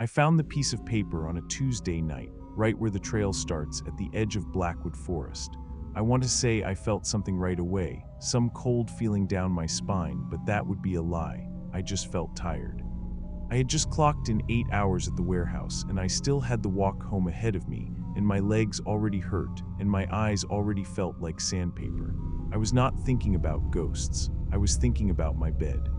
I found the piece of paper on a Tuesday night, right where the trail starts at the edge of Blackwood Forest. I want to say I felt something right away, some cold feeling down my spine, but that would be a lie. I just felt tired. I had just clocked in 8 hours at the warehouse, and I still had the walk home ahead of me, and my legs already hurt, and my eyes already felt like sandpaper. I was not thinking about ghosts. I was thinking about my bed.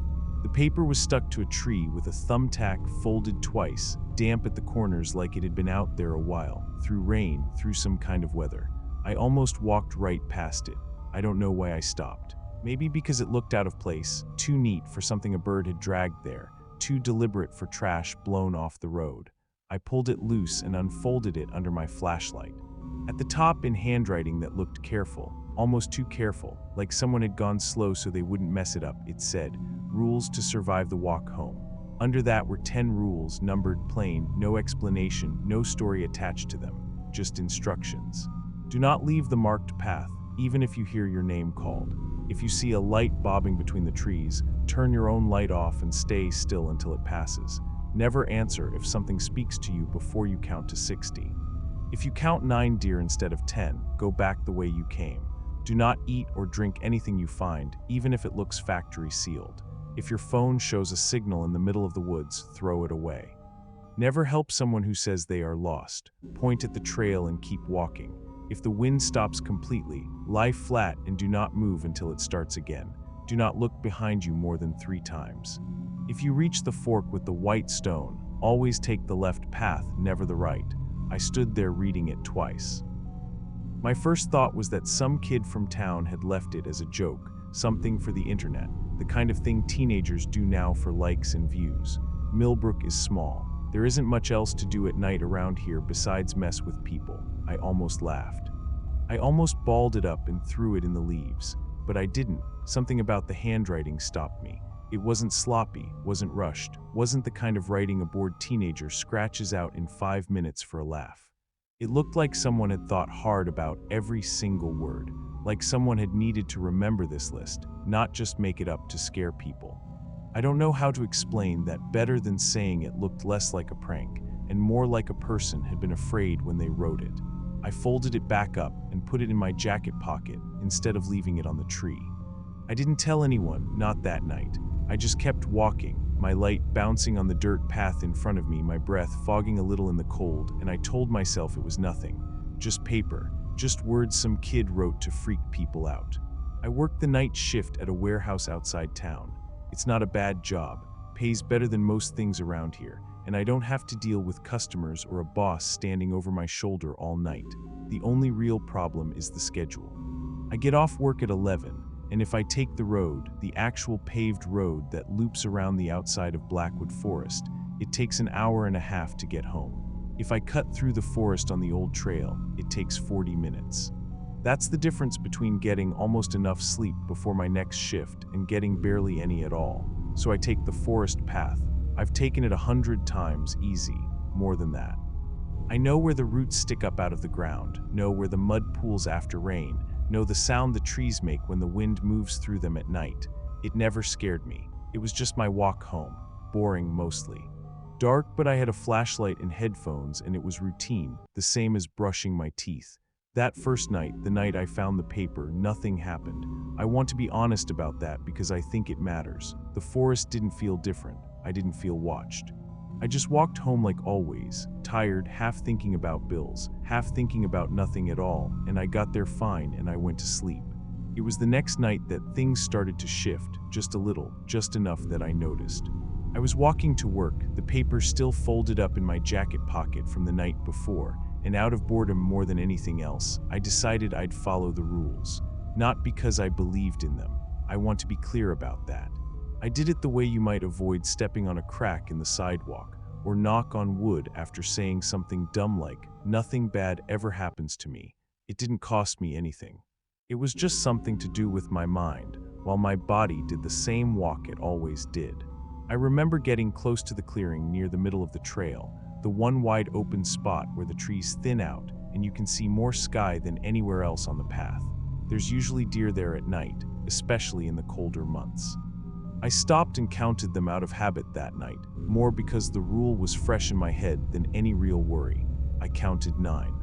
The paper was stuck to a tree with a thumbtack folded twice, damp at the corners like it had been out there a while, through rain, through some kind of weather. I almost walked right past it. I don't know why I stopped. Maybe because it looked out of place, too neat for something a bird had dragged there, too deliberate for trash blown off the road. I pulled it loose and unfolded it under my flashlight. At the top, in handwriting that looked careful, almost too careful, like someone had gone slow so they wouldn't mess it up, it said, "Rules to survive the walk home." Under that were 10 rules, numbered plain, no explanation, no story attached to them, just instructions. Do not leave the marked path, even if you hear your name called. If you see a light bobbing between the trees, turn your own light off and stay still until it passes. Never answer if something speaks to you before you count to 60. If you count 9 deer instead of 10, go back the way you came. Do not eat or drink anything you find, even if it looks factory sealed. If your phone shows a signal in the middle of the woods, throw it away. Never help someone who says they are lost. Point at the trail and keep walking. If the wind stops completely, lie flat and do not move until it starts again. Do not look behind you more than 3 times. If you reach the fork with the white stone, always take the left path, never the right. I stood there reading it twice. My first thought was that some kid from town had left it as a joke, something for the internet, the kind of thing teenagers do now for likes and views. Millbrook is small. There isn't much else to do at night around here besides mess with people. I almost laughed. I almost balled it up and threw it in the leaves, but I didn't. Something about the handwriting stopped me. It wasn't sloppy, wasn't rushed, wasn't the kind of writing a bored teenager scratches out in 5 minutes for a laugh. It looked like someone had thought hard about every single word, like someone had needed to remember this list, not just make it up to scare people. I don't know how to explain that better than saying it looked less like a prank and more like a person had been afraid when they wrote it. I folded it back up and put it in my jacket pocket instead of leaving it on the tree. I didn't tell anyone, not that night. I just kept walking, my light bouncing on the dirt path in front of me, my breath fogging a little in the cold, and I told myself it was nothing. Just paper, just words some kid wrote to freak people out. I worked the night shift at a warehouse outside town. It's not a bad job, pays better than most things around here, and I don't have to deal with customers or a boss standing over my shoulder all night. The only real problem is the schedule. I get off work at 11, and if I take the road, the actual paved road that loops around the outside of Blackwood Forest, it takes an hour and a half to get home. If I cut through the forest on the old trail, it takes 40 minutes. That's the difference between getting almost enough sleep before my next shift and getting barely any at all. So I take the forest path. I've taken it 100 times, easy, more than that. I know where the roots stick up out of the ground, know where the mud pools after rain, know the sound the trees make when the wind moves through them at night. It never scared me. It was just my walk home, boring mostly. Dark, but I had a flashlight and headphones, and it was routine, the same as brushing my teeth. That first night, the night I found the paper, nothing happened. I want to be honest about that because I think it matters. The forest didn't feel different. I didn't feel watched. I just walked home like always, tired, half thinking about bills, half thinking about nothing at all, and I got there fine and I went to sleep. It was the next night that things started to shift, just a little, just enough that I noticed. I was walking to work, the paper still folded up in my jacket pocket from the night before, and out of boredom more than anything else, I decided I'd follow the rules. Not because I believed in them. I want to be clear about that. I did it the way you might avoid stepping on a crack in the sidewalk, or knock on wood after saying something dumb like, "Nothing bad ever happens to me." It didn't cost me anything. It was just something to do with my mind, while my body did the same walk it always did. I remember getting close to the clearing near the middle of the trail, the one wide open spot where the trees thin out and you can see more sky than anywhere else on the path. There's usually deer there at night, especially in the colder months. I stopped and counted them out of habit that night, more because the rule was fresh in my head than any real worry. I counted 9.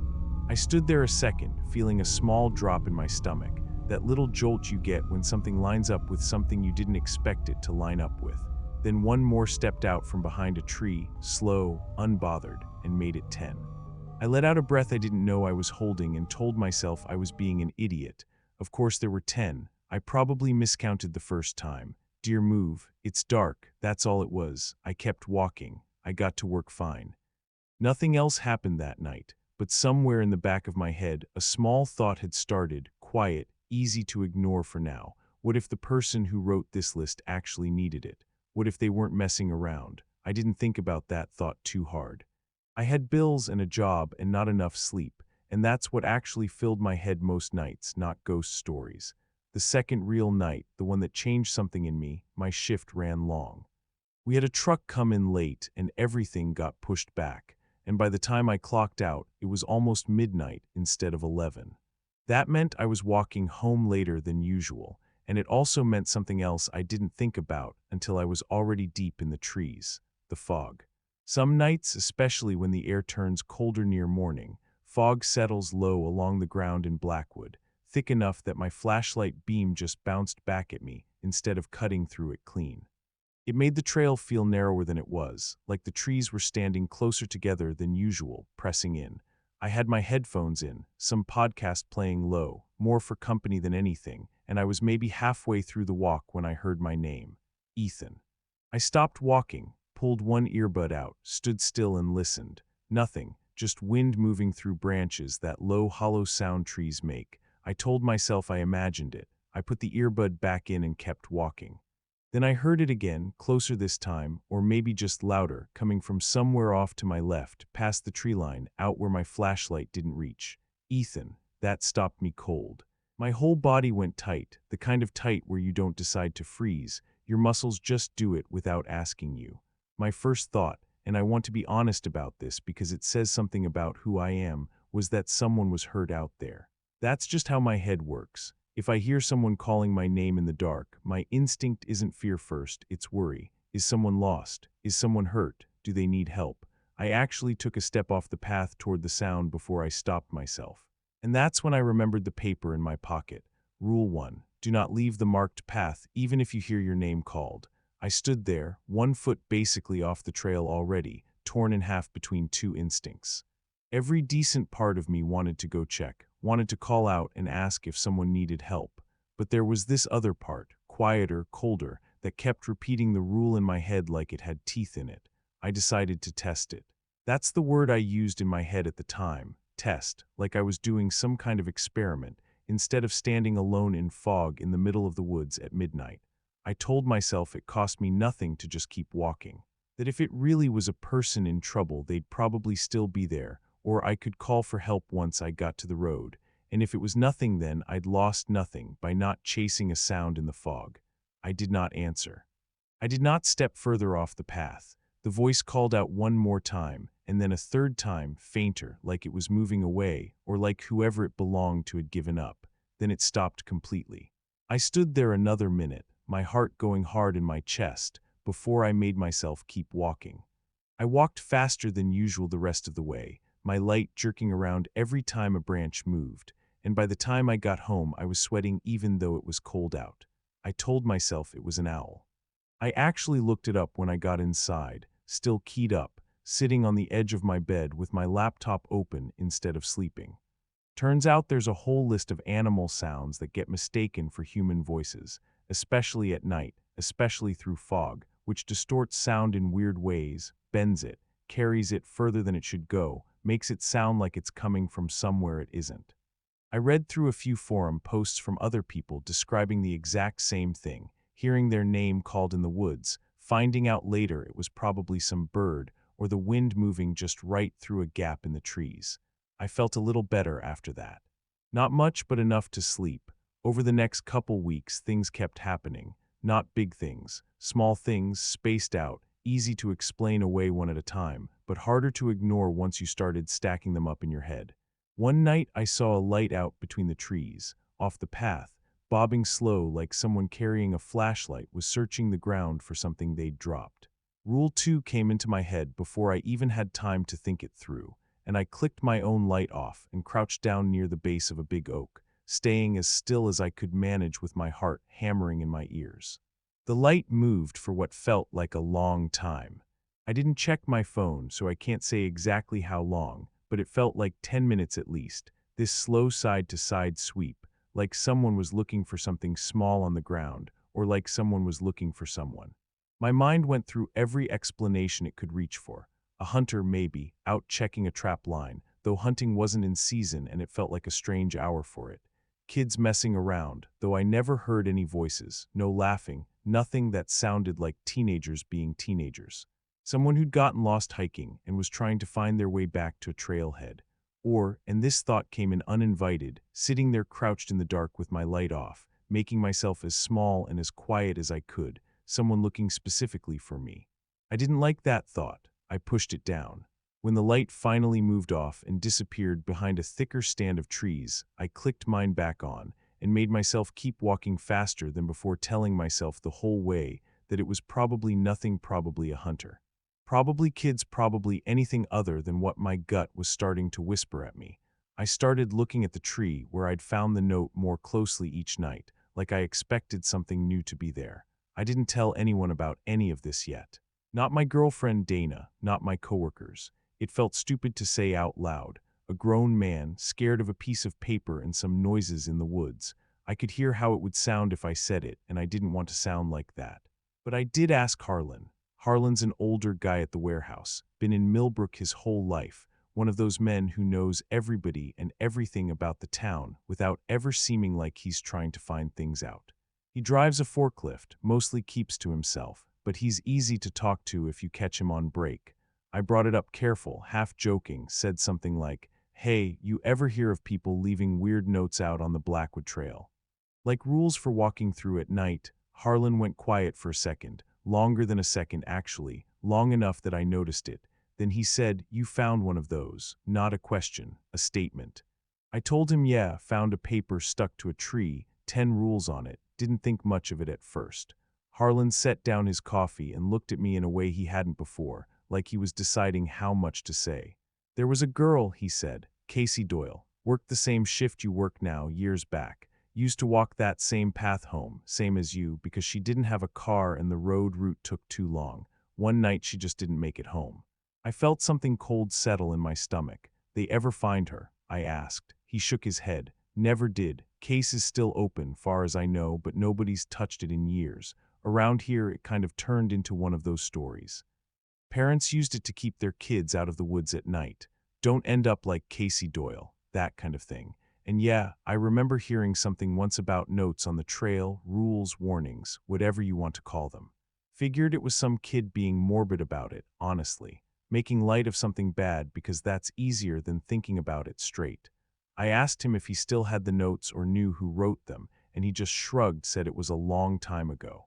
I stood there a second, feeling a small drop in my stomach, that little jolt you get when something lines up with something you didn't expect it to line up with. Then one more stepped out from behind a tree, slow, unbothered, and made it 10. I let out a breath I didn't know I was holding and told myself I was being an idiot. Of course there were 10. I probably miscounted the first time. Dear move, it's dark, that's all it was. I kept walking. I got to work fine. Nothing else happened that night, but somewhere in the back of my head, a small thought had started, quiet, easy to ignore for now. What if the person who wrote this list actually needed it? What if they weren't messing around? I didn't think about that thought too hard. I had bills and a job and not enough sleep, and that's what actually filled my head most nights, not ghost stories. The second real night, the one that changed something in me, my shift ran long. We had a truck come in late and everything got pushed back, and by the time I clocked out, it was almost midnight instead of 11. That meant I was walking home later than usual, and it also meant something else I didn't think about until I was already deep in the trees: the fog. Some nights, especially when the air turns colder near morning, fog settles low along the ground in Blackwood, thick enough that my flashlight beam just bounced back at me instead of cutting through it clean. It made the trail feel narrower than it was, like the trees were standing closer together than usual, pressing in. I had my headphones in, some podcast playing low, more for company than anything, and I was maybe halfway through the walk when I heard my name: Ethan. I stopped walking, pulled one earbud out, stood still and listened. Nothing, just wind moving through branches, that low, hollow sound trees make. I told myself I imagined it. I put the earbud back in and kept walking. Then I heard it again, closer this time, or maybe just louder, coming from somewhere off to my left, past the tree line, out where my flashlight didn't reach. Ethan. That stopped me cold. My whole body went tight, the kind of tight where you don't decide to freeze. Your muscles just do it without asking you. My first thought, and I want to be honest about this because it says something about who I am, was that someone was hurt out there. That's just how my head works. If I hear someone calling my name in the dark, my instinct isn't fear first, it's worry. Is someone lost? Is someone hurt? Do they need help? I actually took a step off the path toward the sound before I stopped myself. And that's when I remembered the paper in my pocket. Rule 1. Do not leave the marked path even if you hear your name called. I stood there, 1 foot basically off the trail already, torn in half between two instincts. Every decent part of me wanted to go check, wanted to call out and ask if someone needed help. But there was this other part, quieter, colder, that kept repeating the rule in my head like it had teeth in it. I decided to test it. That's the word I used in my head at the time, test, like I was doing some kind of experiment, instead of standing alone in fog in the middle of the woods at midnight. I told myself it cost me nothing to just keep walking, that if it really was a person in trouble, they'd probably still be there, or I could call for help once I got to the road, and if it was nothing then I'd lost nothing by not chasing a sound in the fog. I did not answer. I did not step further off the path. The voice called out one more time, and then a third time, fainter, like it was moving away, or like whoever it belonged to had given up. Then it stopped completely. I stood there another minute, my heart going hard in my chest, before I made myself keep walking. I walked faster than usual the rest of the way, my light jerking around every time a branch moved, and by the time I got home I was sweating even though it was cold out. I told myself it was an owl. I actually looked it up when I got inside, still keyed up, sitting on the edge of my bed with my laptop open instead of sleeping. Turns out there's a whole list of animal sounds that get mistaken for human voices, especially at night, especially through fog, which distorts sound in weird ways, bends it, carries it further than it should go, makes it sound like it's coming from somewhere it isn't. I read through a few forum posts from other people describing the exact same thing, hearing their name called in the woods, finding out later it was probably some bird or the wind moving just right through a gap in the trees. I felt a little better after that. Not much, but enough to sleep. Over the next couple weeks, things kept happening. Not big things, small things, spaced out, easy to explain away one at a time, but harder to ignore once you started stacking them up in your head. One night I saw a light out between the trees, off the path, bobbing slow like someone carrying a flashlight was searching the ground for something they'd dropped. Rule 2 came into my head before I even had time to think it through, and I clicked my own light off and crouched down near the base of a big oak, staying as still as I could manage with my heart hammering in my ears. The light moved for what felt like a long time. I didn't check my phone, so I can't say exactly how long, but it felt like 10 minutes at least, this slow side-to-side sweep, like someone was looking for something small on the ground, or like someone was looking for someone. My mind went through every explanation it could reach for. A hunter, maybe, out checking a trap line, though hunting wasn't in season and it felt like a strange hour for it. Kids messing around, though I never heard any voices, no laughing, nothing that sounded like teenagers being teenagers. Someone who'd gotten lost hiking and was trying to find their way back to a trailhead. Or, and this thought came in uninvited, sitting there crouched in the dark with my light off, making myself as small and as quiet as I could, someone looking specifically for me. I didn't like that thought. I pushed it down. When the light finally moved off and disappeared behind a thicker stand of trees, I clicked mine back on and made myself keep walking faster than before, telling myself the whole way that it was probably nothing, probably a hunter. Probably kids, probably anything other than what my gut was starting to whisper at me. I started looking at the tree where I'd found the note more closely each night, like I expected something new to be there. I didn't tell anyone about any of this yet. Not my girlfriend Dana, not my coworkers. It felt stupid to say out loud. A grown man, scared of a piece of paper and some noises in the woods. I could hear how it would sound if I said it, and I didn't want to sound like that. But I did ask Harlan. Harlan's an older guy at the warehouse, been in Millbrook his whole life, one of those men who knows everybody and everything about the town without ever seeming like he's trying to find things out. He drives a forklift, mostly keeps to himself, but he's easy to talk to if you catch him on break. I brought it up careful, half joking, said something like, "Hey, you ever hear of people leaving weird notes out on the Blackwood Trail? Like rules for walking through at night?" Harlan went quiet for a second, longer than a second actually, long enough that I noticed it. Then he said, "You found one of those." Not a question, a statement. I told him, yeah, found a paper stuck to a tree, 10 rules on it, didn't think much of it at first. Harlan set down his coffee and looked at me in a way he hadn't before, like he was deciding how much to say. "There was a girl," he said, "Casey Doyle, worked the same shift you work now years back. Used to walk that same path home, same as you, because she didn't have a car and the road route took too long. One night she just didn't make it home." I felt something cold settle in my stomach. "They ever find her?" I asked. He shook his head. "Never did. Case is still open, far as I know, but nobody's touched it in years. Around here, it kind of turned into one of those stories. Parents used it to keep their kids out of the woods at night. Don't end up like Casey Doyle, that kind of thing. And yeah, I remember hearing something once about notes on the trail, rules, warnings, whatever you want to call them. Figured it was some kid being morbid about it, honestly. Making light of something bad because that's easier than thinking about it straight. I asked him if he still had the notes or knew who wrote them, and he just shrugged, said it was a long time ago.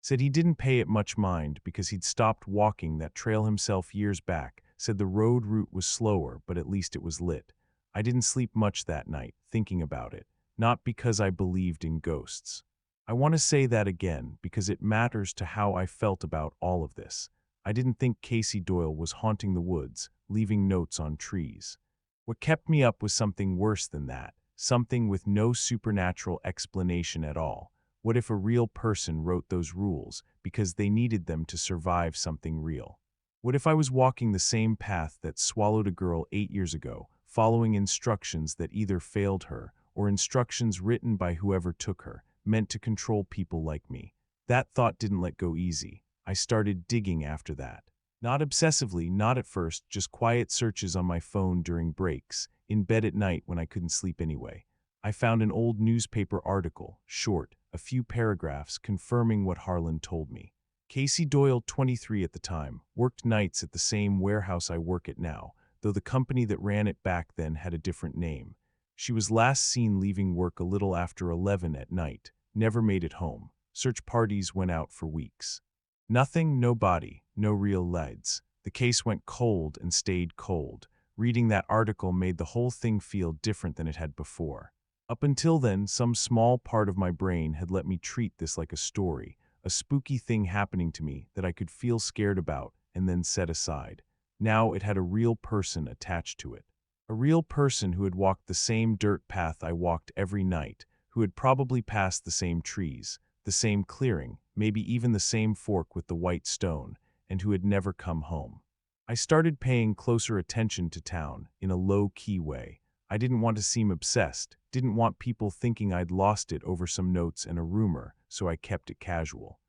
Said he didn't pay it much mind because he'd stopped walking that trail himself years back, said the road route was slower, but at least it was lit. I didn't sleep much that night, thinking about it, not because I believed in ghosts. I want to say that again because it matters to how I felt about all of this. I didn't think Casey Doyle was haunting the woods, leaving notes on trees. What kept me up was something worse than that, something with no supernatural explanation at all. What if a real person wrote those rules because they needed them to survive something real? What if I was walking the same path that swallowed a girl 8 years ago, following instructions that either failed her or instructions written by whoever took her, meant to control people like me? That thought didn't let go easy. I started digging after that. Not obsessively, not at first, just quiet searches on my phone during breaks, in bed at night when I couldn't sleep anyway. I found an old newspaper article, short, a few paragraphs confirming what Harlan told me. Casey Doyle, 23 at the time, worked nights at the same warehouse I work at now, though the company that ran it back then had a different name. She was last seen leaving work a little after 11 at night, never made it home. Search parties went out for weeks. Nothing, no body, no real leads. The case went cold and stayed cold. Reading that article made the whole thing feel different than it had before. Up until then, some small part of my brain had let me treat this like a story, a spooky thing happening to me that I could feel scared about and then set aside. Now it had a real person attached to it. A real person who had walked the same dirt path I walked every night, who had probably passed the same trees, the same clearing, maybe even the same fork with the white stone, and who had never come home. I started paying closer attention to town in a low-key way. I didn't want to seem obsessed, didn't want people thinking I'd lost it over some notes and a rumor, so I kept it casual.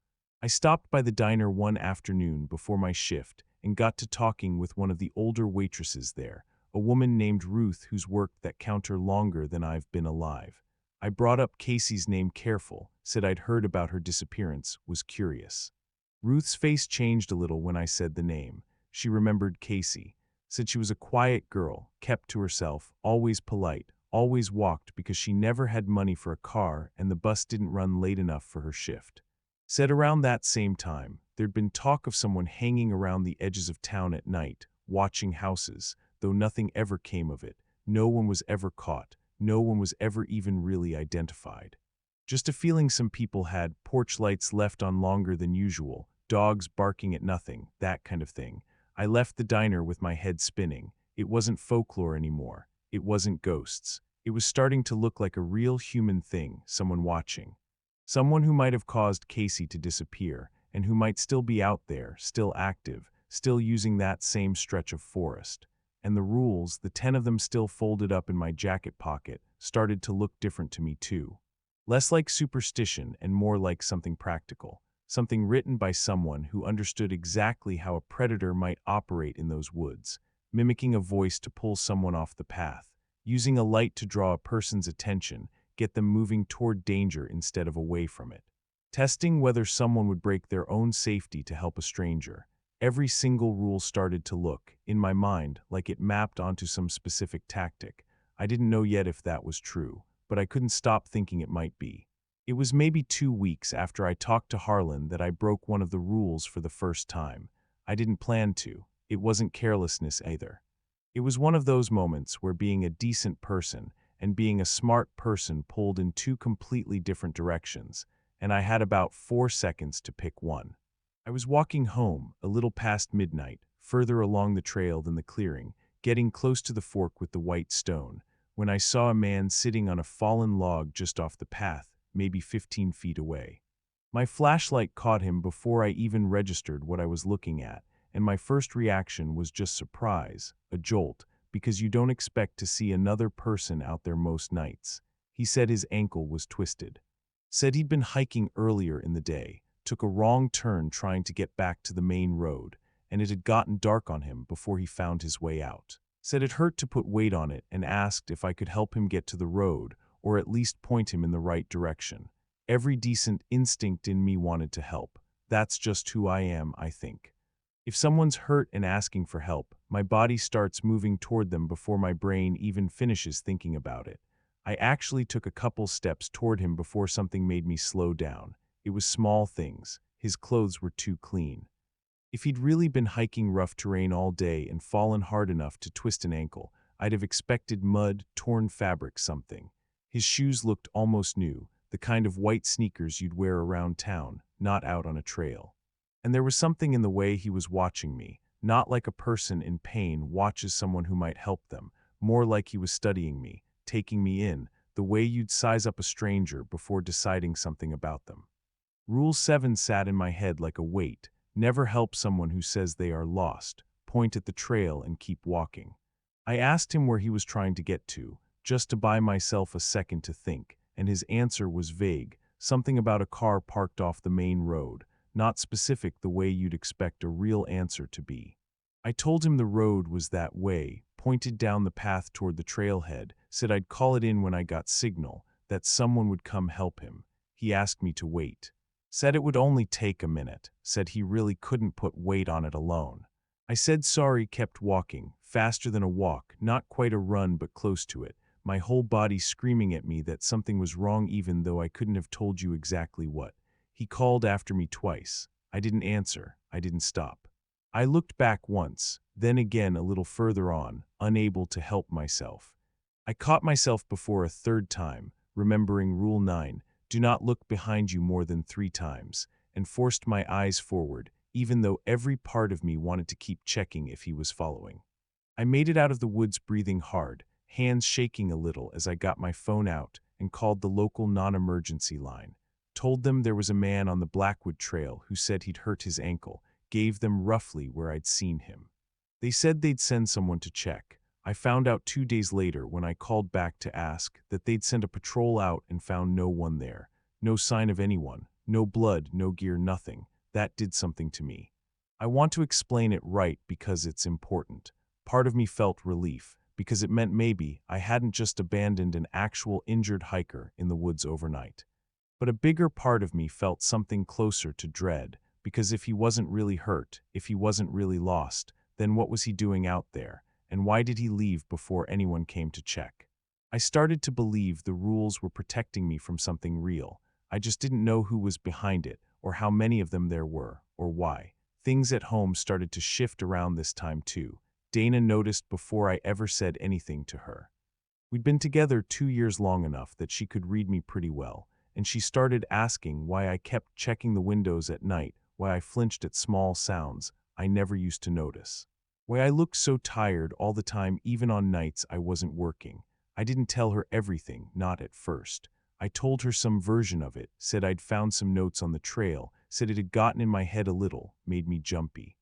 I stopped by the diner one afternoon before my shift and got to talking with one of the older waitresses there, a woman named Ruth who's worked that counter longer than I've been alive. I brought up Casey's name careful, said I'd heard about her disappearance, was curious. Ruth's face changed a little when I said the name. She remembered Casey. Said she was a quiet girl, kept to herself, always polite, always walked because she never had money for a car and the bus didn't run late enough for her shift. Said around that same time, there'd been talk of someone hanging around the edges of town at night, watching houses, though nothing ever came of it. No one was ever caught. No one was ever even really identified. Just a feeling some people had, porch lights left on longer than usual, dogs barking at nothing, that kind of thing. I left the diner with my head spinning. It wasn't folklore anymore. It wasn't ghosts. It was starting to look like a real human thing, someone watching. Someone who might have caused Casey to disappear, and who might still be out there, still active, still using that same stretch of forest. And the rules, the 10 of them still folded up in my jacket pocket, started to look different to me too. Less like superstition and more like something practical. Something written by someone who understood exactly how a predator might operate in those woods, mimicking a voice to pull someone off the path, using a light to draw a person's attention, get them moving toward danger instead of away from it. Testing whether someone would break their own safety to help a stranger. Every single rule started to look, in my mind, like it mapped onto some specific tactic. I didn't know yet if that was true, but I couldn't stop thinking it might be. It was maybe 2 weeks after I talked to Harlan that I broke one of the rules for the first time. I didn't plan to. It wasn't carelessness either. It was one of those moments where being a decent person and being a smart person pulled in two completely different directions, and I had about 4 seconds to pick one. I was walking home, a little past midnight, further along the trail than the clearing, getting close to the fork with the white stone, when I saw a man sitting on a fallen log just off the path, maybe 15 feet away. My flashlight caught him before I even registered what I was looking at, and my first reaction was just surprise, a jolt, because you don't expect to see another person out there most nights. He said his ankle was twisted. Said he'd been hiking earlier in the day, took a wrong turn trying to get back to the main road, and it had gotten dark on him before he found his way out. Said it hurt to put weight on it and asked if I could help him get to the road, or at least point him in the right direction. Every decent instinct in me wanted to help. That's just who I am, I think. If someone's hurt and asking for help, my body starts moving toward them before my brain even finishes thinking about it. I actually took a couple steps toward him before something made me slow down. It was small things. His clothes were too clean. If he'd really been hiking rough terrain all day and fallen hard enough to twist an ankle, I'd have expected mud, torn fabric, something. His shoes looked almost new, the kind of white sneakers you'd wear around town, not out on a trail. And there was something in the way he was watching me, not like a person in pain watches someone who might help them, more like he was studying me, taking me in, the way you'd size up a stranger before deciding something about them. Rule 7 sat in my head like a weight: never help someone who says they are lost, point at the trail and keep walking. I asked him where he was trying to get to, just to buy myself a second to think, and his answer was vague, something about a car parked off the main road, not specific the way you'd expect a real answer to be. I told him the road was that way, pointed down the path toward the trailhead, said I'd call it in when I got signal, that someone would come help him. He asked me to wait. Said it would only take a minute, said he really couldn't put weight on it alone. I said sorry, kept walking, faster than a walk, not quite a run but close to it, my whole body screaming at me that something was wrong even though I couldn't have told you exactly what. He called after me twice. I didn't answer. I didn't stop. I looked back once, then again a little further on, unable to help myself. I caught myself before a third time, remembering Rule 9, do not look behind you more than 3 times, and forced my eyes forward, even though every part of me wanted to keep checking if he was following. I made it out of the woods breathing hard, hands shaking a little as I got my phone out and called the local non-emergency line. Told them there was a man on the Blackwood Trail who said he'd hurt his ankle, gave them roughly where I'd seen him. They said they'd send someone to check. I found out 2 days later when I called back to ask that they'd sent a patrol out and found no one there. No sign of anyone, no blood, no gear, nothing. That did something to me. I want to explain it right because it's important. Part of me felt relief, because it meant maybe I hadn't just abandoned an actual injured hiker in the woods overnight. But a bigger part of me felt something closer to dread, because if he wasn't really hurt, if he wasn't really lost, then what was he doing out there, and why did he leave before anyone came to check? I started to believe the rules were protecting me from something real. I just didn't know who was behind it, or how many of them there were, or why. Things at home started to shift around this time too. Dana noticed before I ever said anything to her. We'd been together 2 years long enough that she could read me pretty well, and she started asking why I kept checking the windows at night, why I flinched at small sounds I never used to notice. Why I looked so tired all the time even on nights I wasn't working. I didn't tell her everything, not at first. I told her some version of it, said I'd found some notes on the trail, said it had gotten in my head a little, made me jumpy.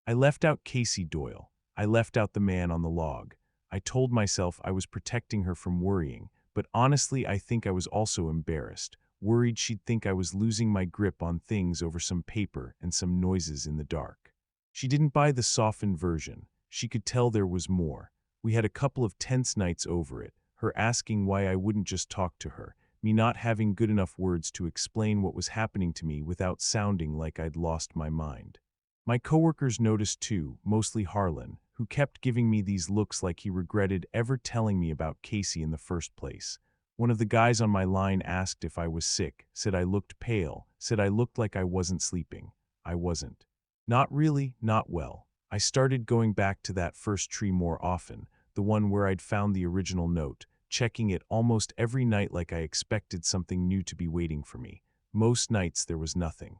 I left out Casey Doyle. I left out the man on the log. I told myself I was protecting her from worrying, but honestly I think I was also embarrassed, worried she'd think I was losing my grip on things over some paper and some noises in the dark. She didn't buy the softened version. She could tell there was more. We had a couple of tense nights over it, her asking why I wouldn't just talk to her, me not having good enough words to explain what was happening to me without sounding like I'd lost my mind. My coworkers noticed too, mostly Harlan, who kept giving me these looks like he regretted ever telling me about Casey in the first place. One of the guys on my line asked if I was sick, said I looked pale, said I looked like I wasn't sleeping. I wasn't. Not really, not well. I started going back to that first tree more often, the one where I'd found the original note, checking it almost every night like I expected something new to be waiting for me. Most nights there was nothing.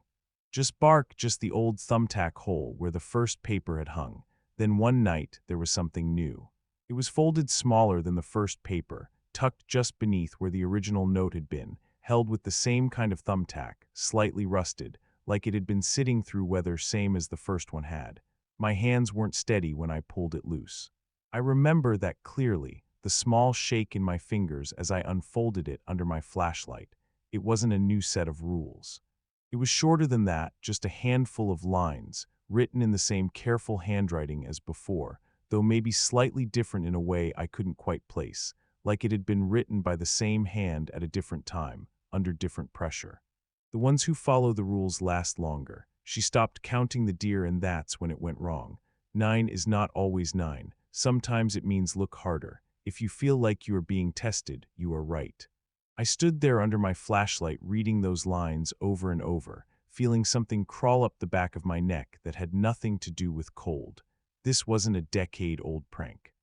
Just bark, just the old thumbtack hole where the first paper had hung. Then one night there was something new. It was folded smaller than the first paper, tucked just beneath where the original note had been, held with the same kind of thumbtack, slightly rusted, like it had been sitting through weather same as the first one had. My hands weren't steady when I pulled it loose. I remember that clearly, the small shake in my fingers as I unfolded it under my flashlight. It wasn't a new set of rules. It was shorter than that, just a handful of lines, written in the same careful handwriting as before, though maybe slightly different in a way I couldn't quite place, like it had been written by the same hand at a different time, under different pressure. The ones who follow the rules last longer. She stopped counting the deer, and that's when it went wrong. 9 is not always 9. Sometimes it means look harder. If you feel like you are being tested, you are right. I stood there under my flashlight reading those lines over and over, feeling something crawl up the back of my neck that had nothing to do with cold. This wasn't a decade-old prank.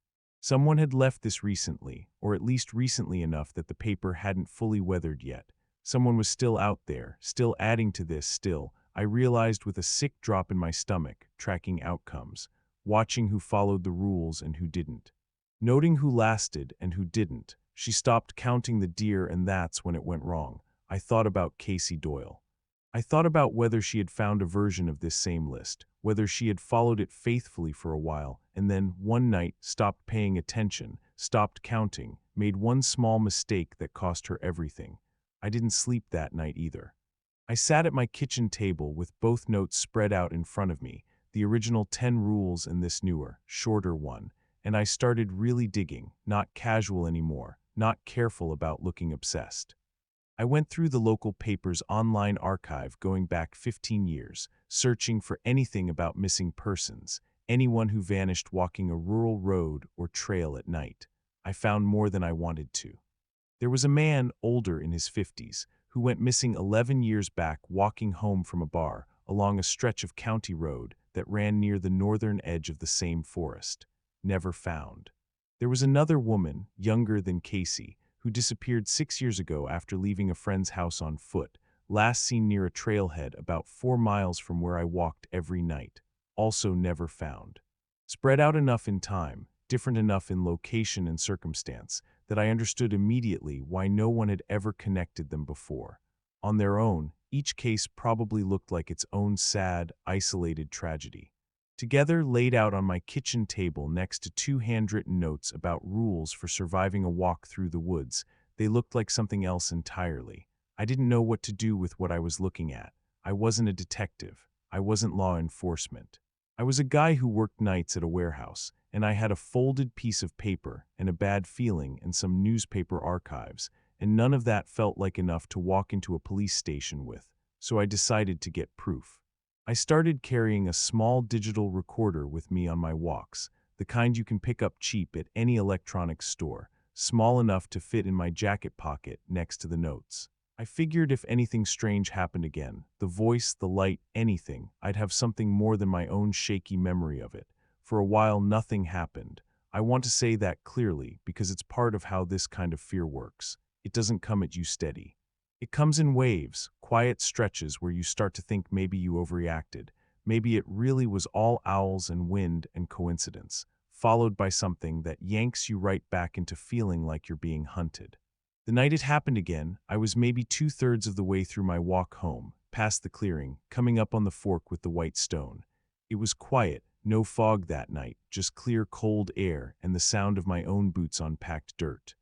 Someone had left this recently, or at least recently enough that the paper hadn't fully weathered yet. Someone was still out there, still adding to this, still, I realized with a sick drop in my stomach, tracking outcomes, watching who followed the rules and who didn't. Noting who lasted and who didn't, she stopped counting the deer, and that's when it went wrong. I thought about Casey Doyle. I thought about whether she had found a version of this same list, whether she had followed it faithfully for a while, and then, one night, stopped paying attention, stopped counting, made one small mistake that cost her everything. I didn't sleep that night either. I sat at my kitchen table with both notes spread out in front of me, the original 10 rules and this newer, shorter one, and I started really digging, not casual anymore, not careful about looking obsessed. I went through the local paper's online archive going back 15 years, searching for anything about missing persons, anyone who vanished walking a rural road or trail at night. I found more than I wanted to. There was a man, older in his 50s, who went missing 11 years back walking home from a bar along a stretch of county road that ran near the northern edge of the same forest. Never found. There was another woman, younger than Casey, who disappeared 6 years ago after leaving a friend's house on foot, last seen near a trailhead about 4 miles from where I walked every night, also never found. Spread out enough in time, different enough in location and circumstance, that I understood immediately why no one had ever connected them before. On their own, each case probably looked like its own sad, isolated tragedy. Together, laid out on my kitchen table next to two handwritten notes about rules for surviving a walk through the woods, they looked like something else entirely. I didn't know what to do with what I was looking at. I wasn't a detective. I wasn't law enforcement. I was a guy who worked nights at a warehouse, and I had a folded piece of paper and a bad feeling and some newspaper archives, and none of that felt like enough to walk into a police station with, so I decided to get proof. I started carrying a small digital recorder with me on my walks, the kind you can pick up cheap at any electronics store, small enough to fit in my jacket pocket next to the notes. I figured if anything strange happened again, the voice, the light, anything, I'd have something more than my own shaky memory of it. For a while, nothing happened. I want to say that clearly because it's part of how this kind of fear works. It doesn't come at you steady. It comes in waves, quiet stretches where you start to think maybe you overreacted. Maybe it really was all owls and wind and coincidence, followed by something that yanks you right back into feeling like you're being hunted. The night it happened again, I was maybe 2/3 of the way through my walk home, past the clearing, coming up on the fork with the white stone. It was quiet, no fog that night, just clear cold air and the sound of my own boots on packed dirt.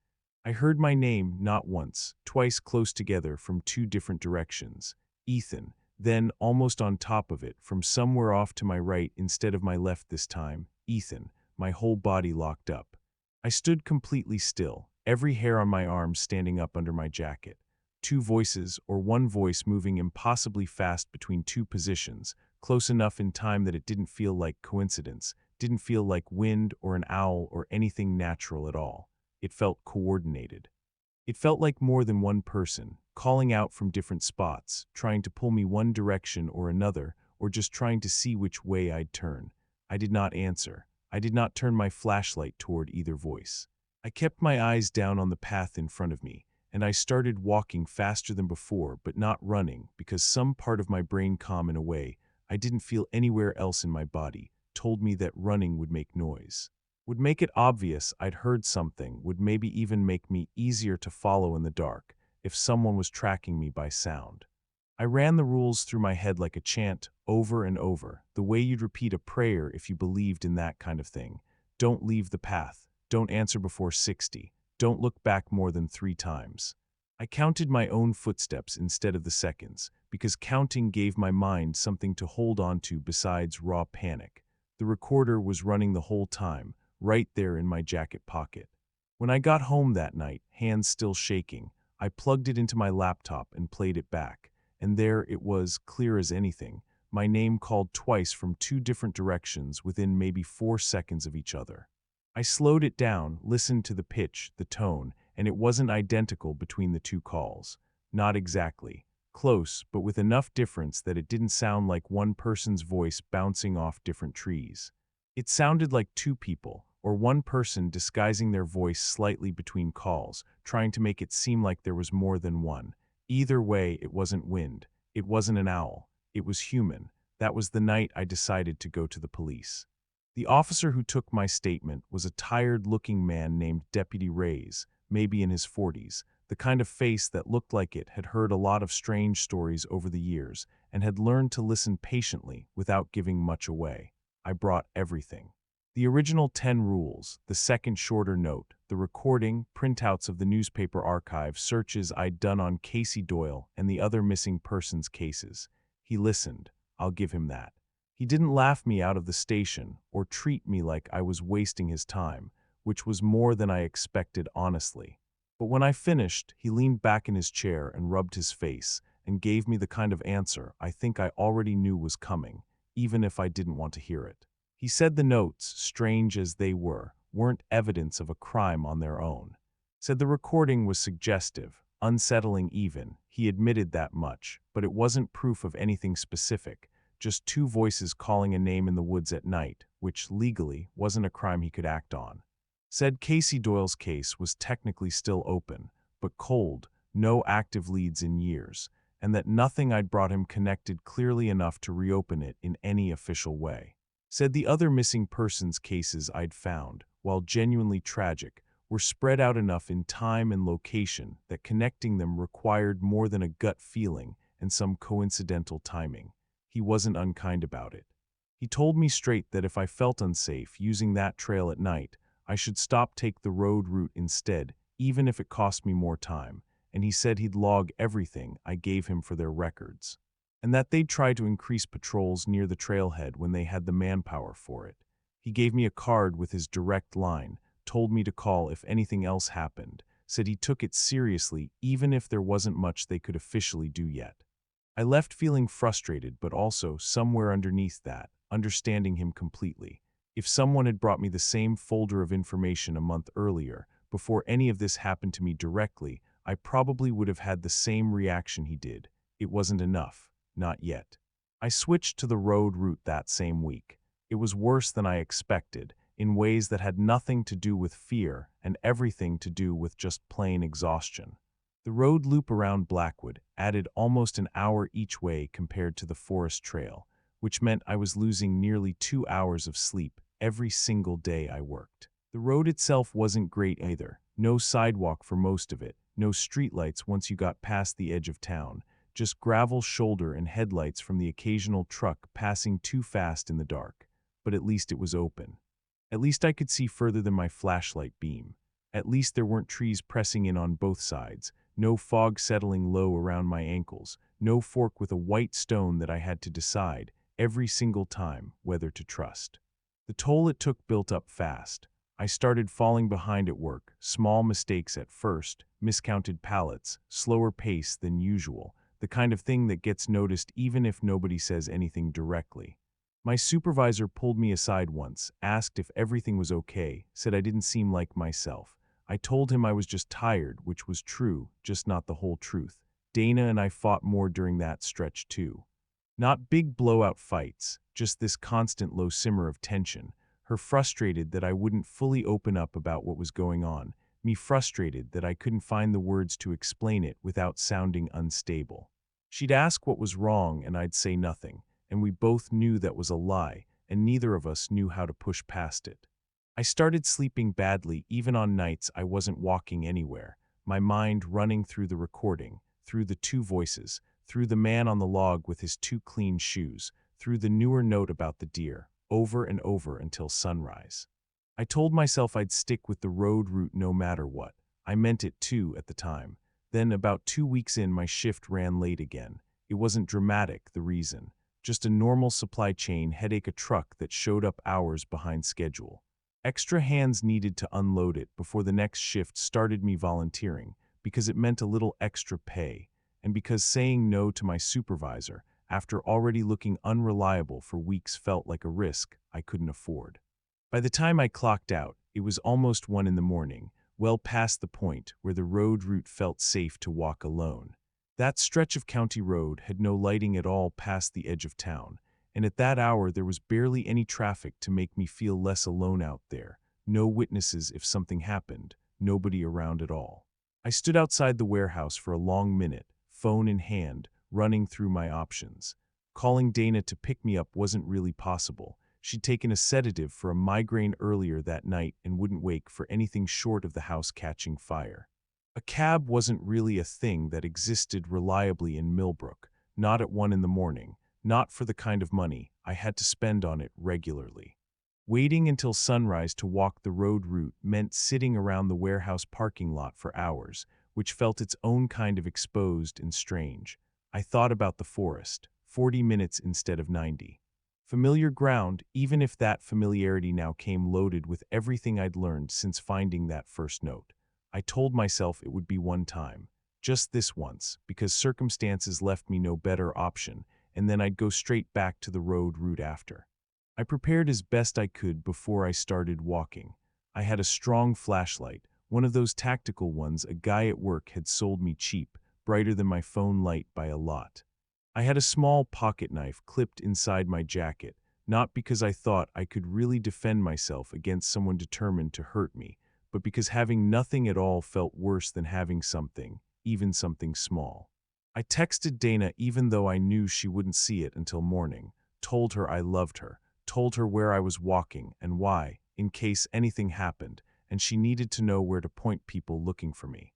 I heard my name not once, twice close together from two different directions. Ethan, then almost on top of it, from somewhere off to my right instead of my left this time, Ethan, my whole body locked up. I stood completely still, every hair on my arm standing up under my jacket. Two voices, or one voice moving impossibly fast between two positions, close enough in time that it didn't feel like coincidence, didn't feel like wind or an owl or anything natural at all. It felt coordinated. It felt like more than one person, calling out from different spots, trying to pull me one direction or another, or just trying to see which way I'd turn. I did not answer. I did not turn my flashlight toward either voice. I kept my eyes down on the path in front of me, and I started walking faster than before, but not running, because some part of my brain, calm in a way I didn't feel anywhere else in my body, told me that running would make noise. Would make it obvious I'd heard something, would maybe even make me easier to follow in the dark, if someone was tracking me by sound. I ran the rules through my head like a chant, over and over, the way you'd repeat a prayer if you believed in that kind of thing. Don't leave the path. Don't answer before 60. Don't look back more than 3 times. I counted my own footsteps instead of the seconds, because counting gave my mind something to hold on to besides raw panic. The recorder was running the whole time, right there in my jacket pocket. When I got home that night, hands still shaking, I plugged it into my laptop and played it back. And there it was, clear as anything, my name called twice from 2 different directions within maybe 4 seconds of each other. I slowed it down, listened to the pitch, the tone, and it wasn't identical between the 2 calls. Not exactly. Close, but with enough difference that it didn't sound like one person's voice bouncing off different trees. It sounded like 2 people, or one person disguising their voice slightly between calls, trying to make it seem like there was more than one. Either way, it wasn't wind. It wasn't an owl. It was human. That was the night I decided to go to the police. The officer who took my statement was a tired-looking man named Deputy Reyes, maybe in his 40s, the kind of face that looked like it had heard a lot of strange stories over the years and had learned to listen patiently without giving much away. I brought everything. The original 10 rules, the second shorter note, the recording, printouts of the newspaper archive, searches I'd done on Casey Doyle and the other missing persons cases. He listened. I'll give him that. He didn't laugh me out of the station or treat me like I was wasting his time, which was more than I expected, honestly. But when I finished, he leaned back in his chair and rubbed his face and gave me the kind of answer I think I already knew was coming, even if I didn't want to hear it. He said the notes, strange as they were, weren't evidence of a crime on their own. Said the recording was suggestive, unsettling even. He admitted that much, but it wasn't proof of anything specific, just 2 voices calling a name in the woods at night, which legally wasn't a crime he could act on. Said Casey Doyle's case was technically still open, but cold, no active leads in years, and that nothing I'd brought him connected clearly enough to reopen it in any official way. Said the other missing persons cases I'd found, while genuinely tragic, were spread out enough in time and location that connecting them required more than a gut feeling and some coincidental timing. He wasn't unkind about it. He told me straight that if I felt unsafe using that trail at night, I should take the road route instead, even if it cost me more time, and he said he'd log everything I gave him for their records, and that they'd try to increase patrols near the trailhead when they had the manpower for it. He gave me a card with his direct line, told me to call if anything else happened, said he took it seriously even if there wasn't much they could officially do yet. I left feeling frustrated, but also, somewhere underneath that, understanding him completely. If someone had brought me the same folder of information a month earlier, before any of this happened to me directly, I probably would have had the same reaction he did. It wasn't enough. Not yet. I switched to the road route that same week. It was worse than I expected, in ways that had nothing to do with fear and everything to do with just plain exhaustion. The road loop around Blackwood added almost an hour each way compared to the forest trail, which meant I was losing nearly 2 hours of sleep every single day I worked. The road itself wasn't great either. No sidewalk for most of it, no streetlights once you got past the edge of town, just gravel shoulder and headlights from the occasional truck passing too fast in the dark. But at least it was open. At least I could see further than my flashlight beam. At least there weren't trees pressing in on both sides, no fog settling low around my ankles, no fork with a white stone that I had to decide, every single time, whether to trust. The toll it took built up fast. I started falling behind at work, small mistakes at first, miscounted pallets, slower pace than usual, the kind of thing that gets noticed even if nobody says anything directly. My supervisor pulled me aside once, asked if everything was okay, said I didn't seem like myself. I told him I was just tired, which was true, just not the whole truth. Dana and I fought more during that stretch too. Not big blowout fights, just this constant low simmer of tension. Her frustrated that I wouldn't fully open up about what was going on, me frustrated that I couldn't find the words to explain it without sounding unstable. She'd ask what was wrong and I'd say nothing, and we both knew that was a lie, and neither of us knew how to push past it. I started sleeping badly even on nights I wasn't walking anywhere, my mind running through the recording, through the two voices, through the man on the log with his two clean shoes, through the newer note about the deer, over and over until sunrise. I told myself I'd stick with the road route no matter what. I meant it too at the time. Then about 2 weeks in, my shift ran late again. It wasn't dramatic, the reason. Just a normal supply chain headache, a truck that showed up hours behind schedule. Extra hands needed to unload it before the next shift started me volunteering, because it meant a little extra pay, and because saying no to my supervisor, after already looking unreliable for weeks, felt like a risk I couldn't afford. By the time I clocked out, it was almost 1 in the morning, well past the point where the road route felt safe to walk alone. That stretch of county road had no lighting at all past the edge of town, and at that hour there was barely any traffic to make me feel less alone out there. No witnesses if something happened, nobody around at all. I stood outside the warehouse for a long minute, phone in hand, running through my options. Calling Dana to pick me up wasn't really possible. She'd taken a sedative for a migraine earlier that night and wouldn't wake for anything short of the house catching fire. A cab wasn't really a thing that existed reliably in Millbrook, not at 1 in the morning, not for the kind of money I had to spend on it regularly. Waiting until sunrise to walk the road route meant sitting around the warehouse parking lot for hours, which felt its own kind of exposed and strange. I thought about the forest, 40 minutes instead of 90. Familiar ground, even if that familiarity now came loaded with everything I'd learned since finding that first note. I told myself it would be one time, just this once, because circumstances left me no better option, and then I'd go straight back to the road route after. I prepared as best I could before I started walking. I had a strong flashlight, one of those tactical ones a guy at work had sold me cheap, brighter than my phone light by a lot. I had a small pocket knife clipped inside my jacket, not because I thought I could really defend myself against someone determined to hurt me, but because having nothing at all felt worse than having something, even something small. I texted Dana even though I knew she wouldn't see it until morning, told her I loved her, told her where I was walking and why, in case anything happened, and she needed to know where to point people looking for me.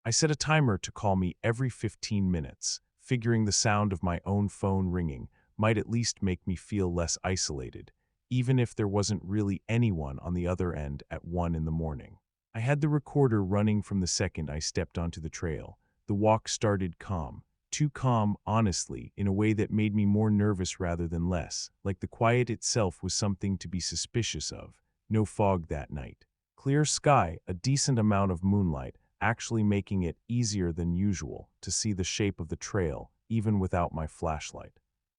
I set a timer to call me every 15 minutes, figuring the sound of my own phone ringing might at least make me feel less isolated, even if there wasn't really anyone on the other end at 1 in the morning. I had the recorder running from the second I stepped onto the trail. The walk started calm. Too calm, honestly, in a way that made me more nervous rather than less, like the quiet itself was something to be suspicious of. No fog that night. Clear sky, a decent amount of moonlight, actually making it easier than usual to see the shape of the trail, even without my flashlight.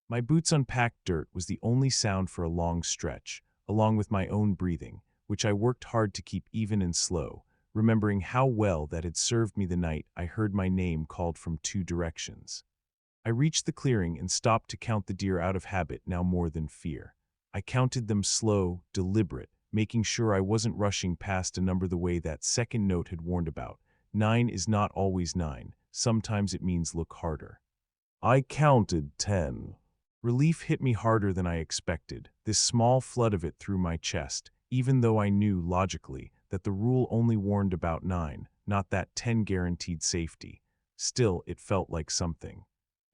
My boots on packed dirt was the only sound for a long stretch, along with my own breathing, which I worked hard to keep even and slow, remembering how well that had served me the night I heard my name called from 2 directions. I reached the clearing and stopped to count the deer out of habit now more than fear. I counted them slow, deliberate, making sure I wasn't rushing past a number the way that second note had warned about. 9 is not always 9, sometimes it means look harder. I counted 10. Relief hit me harder than I expected, this small flood of it through my chest, even though I knew, logically, that the rule only warned about 9, not that 10 guaranteed safety. Still, it felt like something.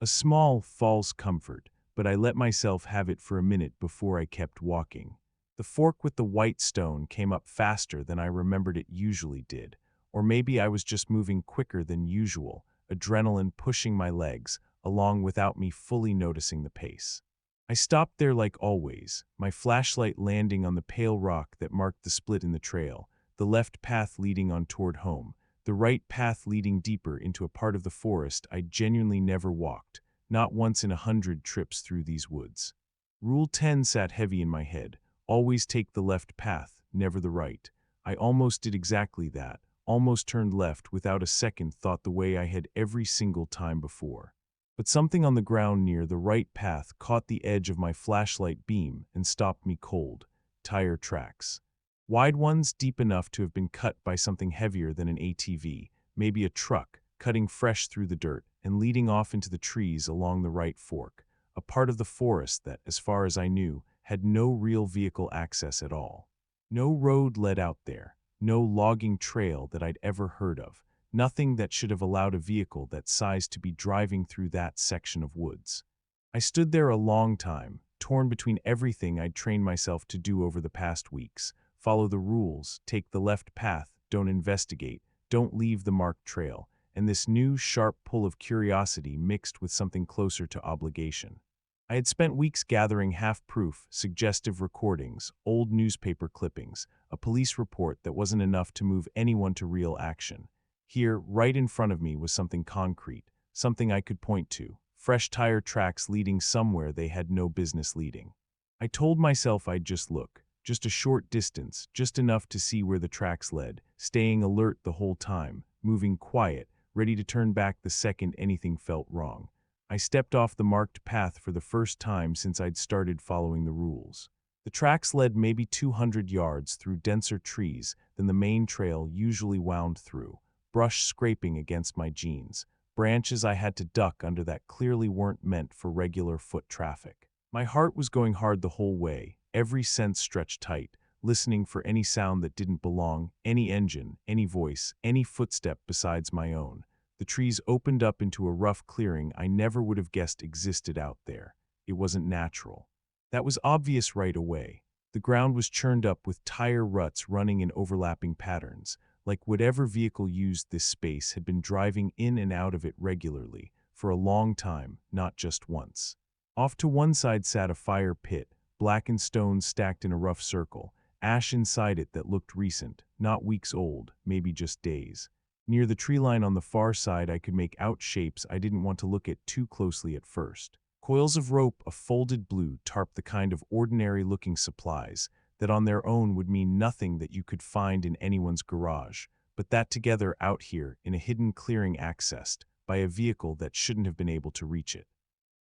A small, false comfort, but I let myself have it for a minute before I kept walking. The fork with the white stone came up faster than I remembered it usually did, or maybe I was just moving quicker than usual, adrenaline pushing my legs along without me fully noticing the pace. I stopped there like always, my flashlight landing on the pale rock that marked the split in the trail, the left path leading on toward home, the right path leading deeper into a part of the forest I genuinely never walked, not once in 100 trips through these woods. Rule 10 sat heavy in my head, always take the left path, never the right. I almost did exactly that, almost turned left without a second thought the way I had every single time before. But something on the ground near the right path caught the edge of my flashlight beam and stopped me cold. Tire tracks. Wide ones deep enough to have been cut by something heavier than an ATV, maybe a truck, cutting fresh through the dirt and leading off into the trees along the right fork, a part of the forest that, as far as I knew, had no real vehicle access at all. No road led out there, no logging trail that I'd ever heard of. Nothing that should have allowed a vehicle that size to be driving through that section of woods. I stood there a long time, torn between everything I'd trained myself to do over the past weeks. Follow the rules, take the left path, don't investigate, don't leave the marked trail, and this new, sharp pull of curiosity mixed with something closer to obligation. I had spent weeks gathering half-proof, suggestive recordings, old newspaper clippings, a police report that wasn't enough to move anyone to real action. Here, right in front of me, was something concrete, something I could point to, fresh tire tracks leading somewhere they had no business leading. I told myself I'd just look, just a short distance, just enough to see where the tracks led, staying alert the whole time, moving quiet, ready to turn back the second anything felt wrong. I stepped off the marked path for the first time since I'd started following the rules. The tracks led maybe 200 yards through denser trees than the main trail usually wound through, brush scraping against my jeans, branches I had to duck under that clearly weren't meant for regular foot traffic. My heart was going hard the whole way, every sense stretched tight, listening for any sound that didn't belong, any engine, any voice, any footstep besides my own. The trees opened up into a rough clearing I never would have guessed existed out there. It wasn't natural. That was obvious right away. The ground was churned up with tire ruts running in overlapping patterns, like whatever vehicle used this space had been driving in and out of it regularly, for a long time, not just once. Off to one side sat a fire pit, blackened stones stacked in a rough circle, ash inside it that looked recent, not weeks old, maybe just days. Near the tree line on the far side I could make out shapes I didn't want to look at too closely at first. Coils of rope, a folded blue tarp, the kind of ordinary-looking supplies that on their own would mean nothing that you could find in anyone's garage, but that together out here in a hidden clearing accessed by a vehicle that shouldn't have been able to reach it,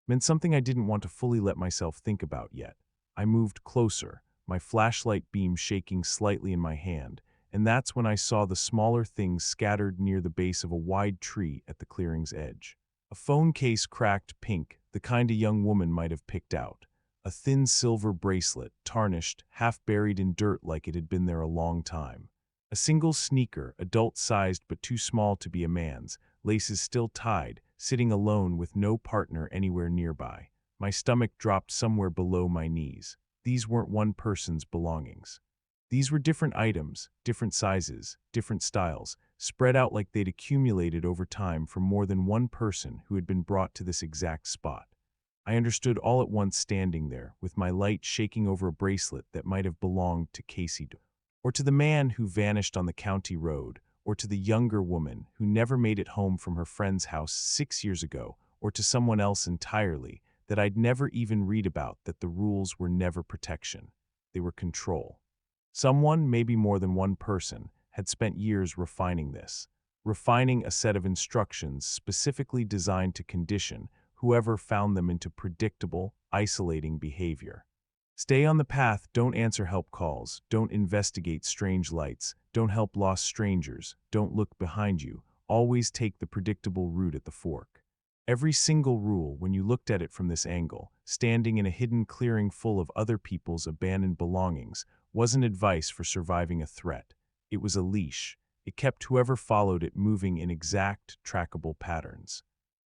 meant something I didn't want to fully let myself think about yet. I moved closer, my flashlight beam shaking slightly in my hand, and that's when I saw the smaller things scattered near the base of a wide tree at the clearing's edge. A phone case cracked pink, the kind a young woman might have picked out. A thin silver bracelet, tarnished, half buried in dirt like it had been there a long time. A single sneaker, adult-sized but too small to be a man's, laces still tied, sitting alone with no partner anywhere nearby. My stomach dropped somewhere below my knees. These weren't one person's belongings. These were different items, different sizes, different styles, spread out like they'd accumulated over time from more than one person who had been brought to this exact spot. I understood all at once standing there, with my light shaking over a bracelet that might have belonged to Casey, or to the man who vanished on the county road, or to the younger woman who never made it home from her friend's house 6 years ago, or to someone else entirely that I'd never even read about. That the rules were never protection. They were control. Someone, maybe more than one person, had spent years refining this, refining a set of instructions specifically designed to condition whoever found them into predictable, isolating behavior. Stay on the path, don't answer help calls, don't investigate strange lights, don't help lost strangers, don't look behind you, always take the predictable route at the fork. Every single rule, when you looked at it from this angle, standing in a hidden clearing full of other people's abandoned belongings, wasn't advice for surviving a threat. It was a leash. It kept whoever followed it moving in exact, trackable patterns.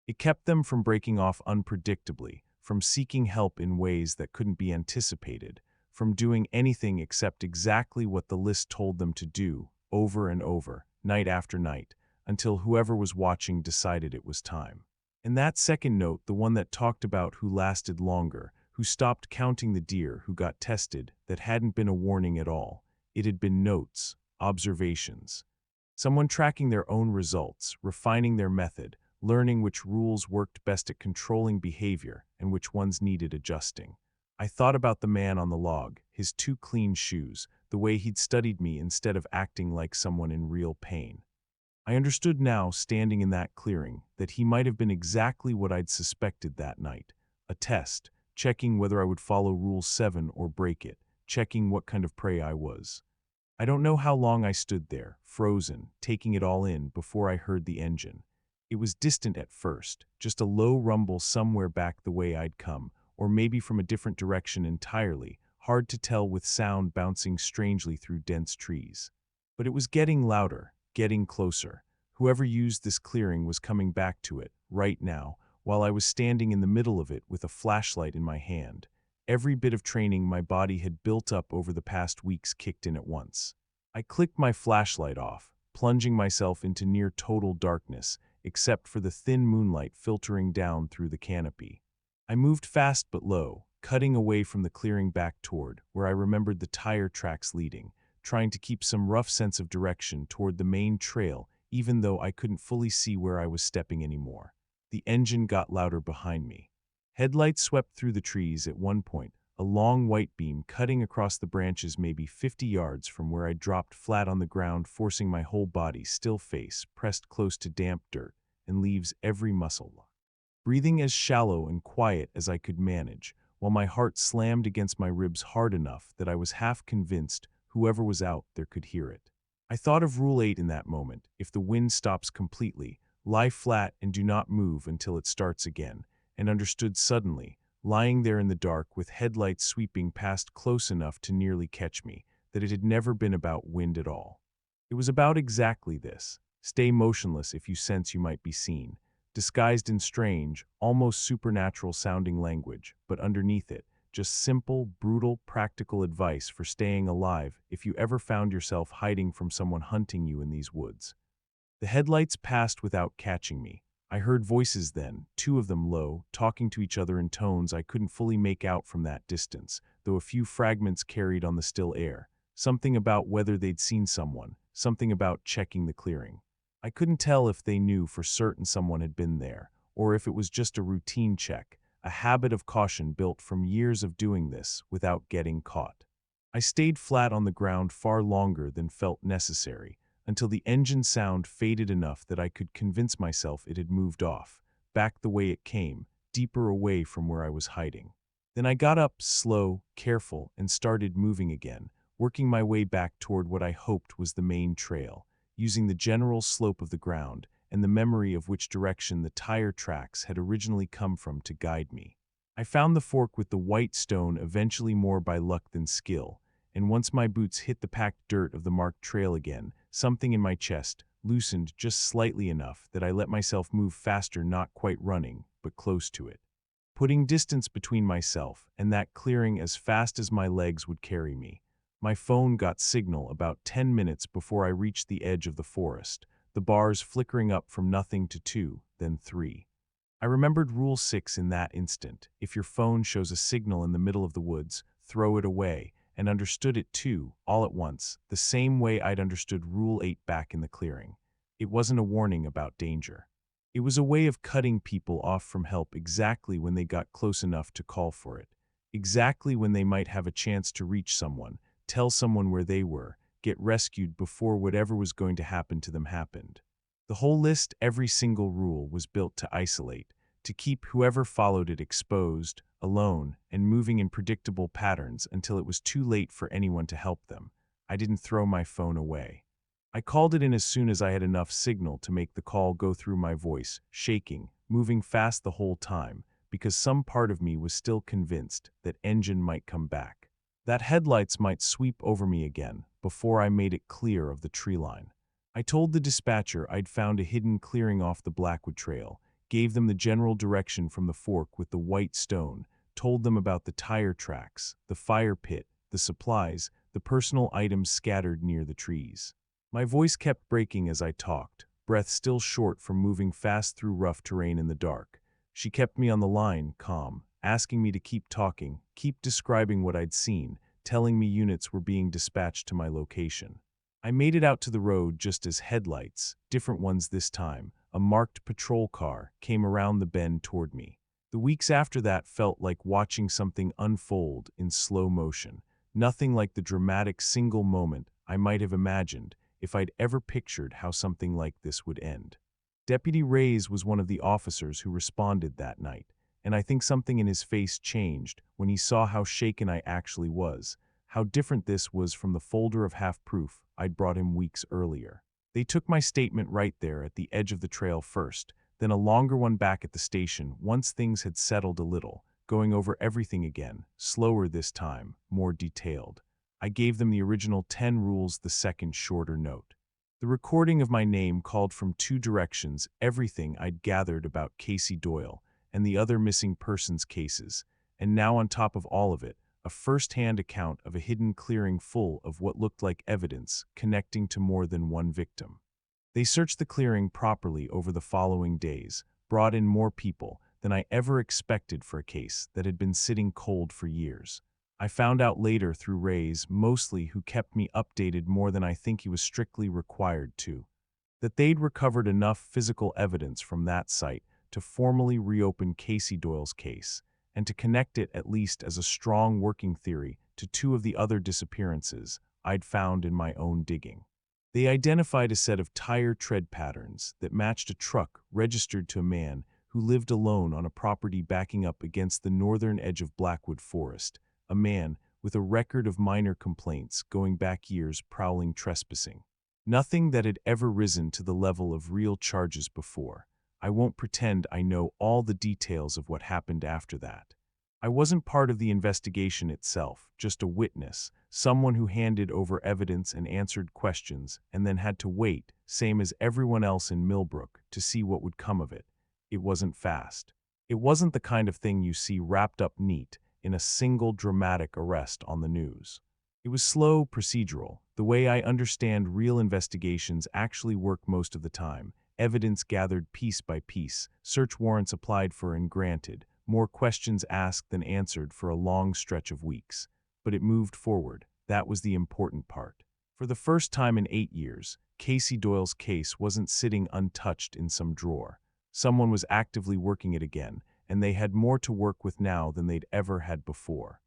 It kept them from breaking off unpredictably, from seeking help in ways that couldn't be anticipated, from doing anything except exactly what the list told them to do, over and over, night after night, until whoever was watching decided it was time. And that second note, the one that talked about who lasted longer, who stopped counting the deer, who got tested, that hadn't been a warning at all. It had been notes, observations. Someone tracking their own results, refining their method, learning which rules worked best at controlling behavior and which ones needed adjusting. I thought about the man on the log, his two clean shoes, the way he'd studied me instead of acting like someone in real pain. I understood now, standing in that clearing, that he might have been exactly what I'd suspected that night. A test, checking whether I would follow Rule 7 or break it, checking what kind of prey I was. I don't know how long I stood there, frozen, taking it all in, before I heard the engine. It was distant at first, just a low rumble somewhere back the way I'd come, or maybe from a different direction entirely, hard to tell with sound bouncing strangely through dense trees. But it was getting louder, getting closer. Whoever used this clearing was coming back to it, right now, while I was standing in the middle of it with a flashlight in my hand. Every bit of training my body had built up over the past weeks kicked in at once. I clicked my flashlight off, plunging myself into near total darkness, except for the thin moonlight filtering down through the canopy. I moved fast but low, cutting away from the clearing back toward where I remembered the tire tracks leading, trying to keep some rough sense of direction toward the main trail, even though I couldn't fully see where I was stepping anymore. The engine got louder behind me. Headlights swept through the trees at one point, a long white beam cutting across the branches maybe 50 yards from where I dropped flat on the ground, forcing my whole body, still face pressed close to damp dirt, and leaves every muscle. Breathing as shallow and quiet as I could manage, while my heart slammed against my ribs hard enough that I was half convinced whoever was out there could hear it. I thought of Rule 8 in that moment: if the wind stops completely, lie flat and do not move until it starts again, and understood suddenly, lying there in the dark with headlights sweeping past close enough to nearly catch me, that it had never been about wind at all. It was about exactly this: stay motionless if you sense you might be seen, disguised in strange, almost supernatural-sounding language, but underneath it, just simple, brutal, practical advice for staying alive if you ever found yourself hiding from someone hunting you in these woods. The headlights passed without catching me. I heard voices then, two of them low, talking to each other in tones I couldn't fully make out from that distance, though a few fragments carried on the still air. Something about whether they'd seen someone, something about checking the clearing. I couldn't tell if they knew for certain someone had been there, or if it was just a routine check, a habit of caution built from years of doing this without getting caught. I stayed flat on the ground far longer than felt necessary, until the engine sound faded enough that I could convince myself it had moved off, back the way it came, deeper away from where I was hiding. Then I got up, slow, careful, and started moving again, working my way back toward what I hoped was the main trail, using the general slope of the ground and the memory of which direction the tire tracks had originally come from to guide me. I found the fork with the white stone eventually more by luck than skill, and once my boots hit the packed dirt of the marked trail again, something in my chest loosened just slightly enough that I let myself move faster, not quite running, but close to it, putting distance between myself and that clearing as fast as my legs would carry me. My phone got signal about 10 minutes before I reached the edge of the forest, the bars flickering up from nothing to 2, then 3. I remembered Rule 6 in that instant: if your phone shows a signal in the middle of the woods, throw it away, and understood it too, all at once, the same way I'd understood Rule 8 back in the clearing. It wasn't a warning about danger. It was a way of cutting people off from help exactly when they got close enough to call for it, exactly when they might have a chance to reach someone, tell someone where they were, get rescued before whatever was going to happen to them happened. The whole list, every single rule, was built to isolate, to keep whoever followed it exposed, alone, and moving in predictable patterns until it was too late for anyone to help them. I didn't throw my phone away. I called it in as soon as I had enough signal to make the call go through my voice, shaking, moving fast the whole time, because some part of me was still convinced that engine might come back, that headlights might sweep over me again before I made it clear of the tree line. I told the dispatcher I'd found a hidden clearing off the Blackwood Trail, gave them the general direction from the fork with the white stone, told them about the tire tracks, the fire pit, the supplies, the personal items scattered near the trees. My voice kept breaking as I talked, breath still short from moving fast through rough terrain in the dark. She kept me on the line, calm, asking me to keep talking, keep describing what I'd seen, telling me units were being dispatched to my location. I made it out to the road just as headlights, different ones this time, a marked patrol car, came around the bend toward me. The weeks after that felt like watching something unfold in slow motion, nothing like the dramatic single moment I might have imagined if I'd ever pictured how something like this would end. Deputy Reyes was one of the officers who responded that night, and I think something in his face changed when he saw how shaken I actually was, how different this was from the folder of half-proof I'd brought him weeks earlier. They took my statement right there at the edge of the trail first, then a longer one back at the station once things had settled a little, going over everything again, slower this time, more detailed. I gave them the original 10 rules, the second shorter note. The recording of my name called from 2 directions everything I'd gathered about Casey Doyle and the other missing persons cases, and now on top of all of it, a first-hand account of a hidden clearing full of what looked like evidence connecting to more than one victim. They searched the clearing properly over the following days, brought in more people than I ever expected for a case that had been sitting cold for years. I found out later through Reyes, mostly, who kept me updated more than I think he was strictly required to, that they'd recovered enough physical evidence from that site to formally reopen Casey Doyle's case, and to connect it at least as a strong working theory to 2 of the other disappearances I'd found in my own digging. They identified a set of tire tread patterns that matched a truck registered to a man who lived alone on a property backing up against the northern edge of Blackwood Forest, a man with a record of minor complaints going back years, prowling trespassing. Nothing that had ever risen to the level of real charges before. I won't pretend I know all the details of what happened after that. I wasn't part of the investigation itself, just a witness, someone who handed over evidence and answered questions and then had to wait, same as everyone else in Millbrook, to see what would come of it. It wasn't fast. It wasn't the kind of thing you see wrapped up neat in a single dramatic arrest on the news. It was slow, procedural, the way I understand real investigations actually work most of the time. Evidence gathered piece by piece, search warrants applied for and granted, more questions asked than answered for a long stretch of weeks. But it moved forward. That was the important part. For the first time in 8 years, Casey Doyle's case wasn't sitting untouched in some drawer. Someone was actively working it again, and they had more to work with now than they'd ever had before.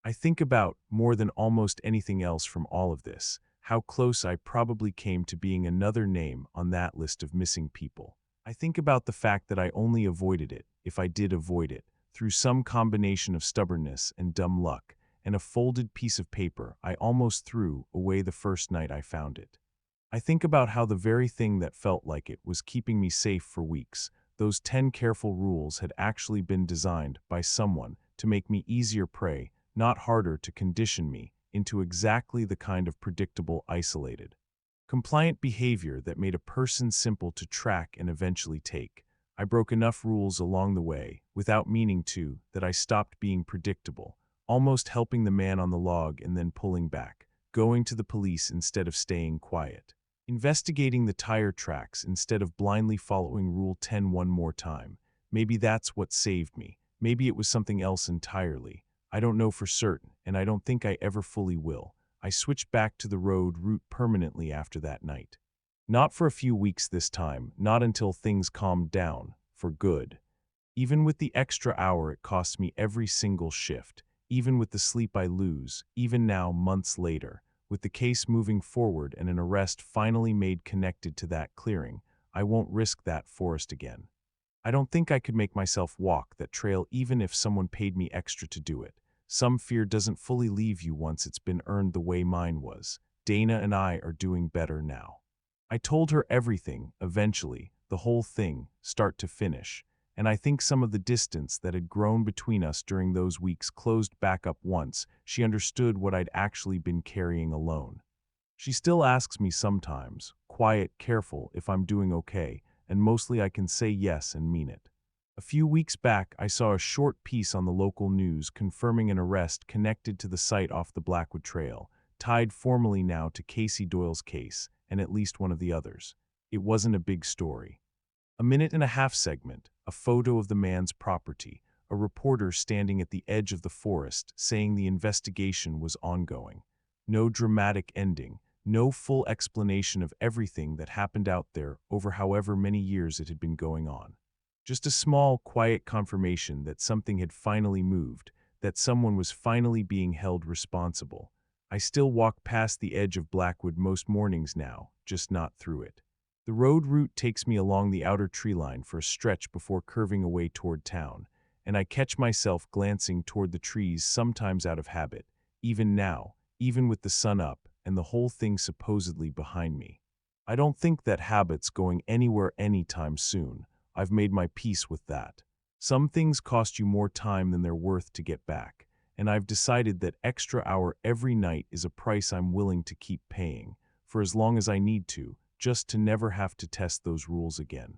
I think about, more than almost anything else from all of this, how close I probably came to being another name on that list of missing people. I think about the fact that I only avoided it, if I did avoid it, through some combination of stubbornness and dumb luck, and a folded piece of paper I almost threw away the first night I found it. I think about how the very thing that felt like it was keeping me safe for weeks, those 10 careful rules, had actually been designed by someone to make me easier prey, not harder, to condition me into exactly the kind of predictable, isolated, compliant behavior that made a person simple to track and eventually take. I broke enough rules along the way, without meaning to, that I stopped being predictable, almost helping the man on the log and then pulling back, going to the police instead of staying quiet, investigating the tire tracks instead of blindly following Rule 10 one more time. Maybe that's what saved me. Maybe it was something else entirely. I don't know for certain, and I don't think I ever fully will. I switched back to the route permanently after that night. Not for a few weeks this time, not until things calmed down, for good. Even with the extra hour it costs me every single shift, even with the sleep I lose, even now, months later, with the case moving forward and an arrest finally made connected to that clearing, I won't risk that forest again. I don't think I could make myself walk that trail even if someone paid me extra to do it. Some fear doesn't fully leave you once it's been earned the way mine was. Dana and I are doing better now. I told her everything, eventually, the whole thing, start to finish, and I think some of the distance that had grown between us during those weeks closed back up once she understood what I'd actually been carrying alone. She still asks me sometimes, quiet, careful, if I'm doing okay, and mostly I can say yes and mean it. A few weeks back, I saw a short piece on the local news confirming an arrest connected to the site off the Blackwood Trail, tied formally now to Casey Doyle's case, and at least one of the others. It wasn't a big story. A minute-and-a-half segment, a photo of the man's property, a reporter standing at the edge of the forest saying the investigation was ongoing. No dramatic ending, no full explanation of everything that happened out there over however many years it had been going on. Just a small, quiet confirmation that something had finally moved, that someone was finally being held responsible. I still walk past the edge of Blackwood most mornings now, just not through it. The route takes me along the outer tree line for a stretch before curving away toward town, and I catch myself glancing toward the trees sometimes out of habit, even now, even with the sun up and the whole thing supposedly behind me. I don't think that habit's going anywhere anytime soon. I've made my peace with that. Some things cost you more time than they're worth to get back, and I've decided that extra hour every night is a price I'm willing to keep paying, for as long as I need to, just to never have to test those rules again.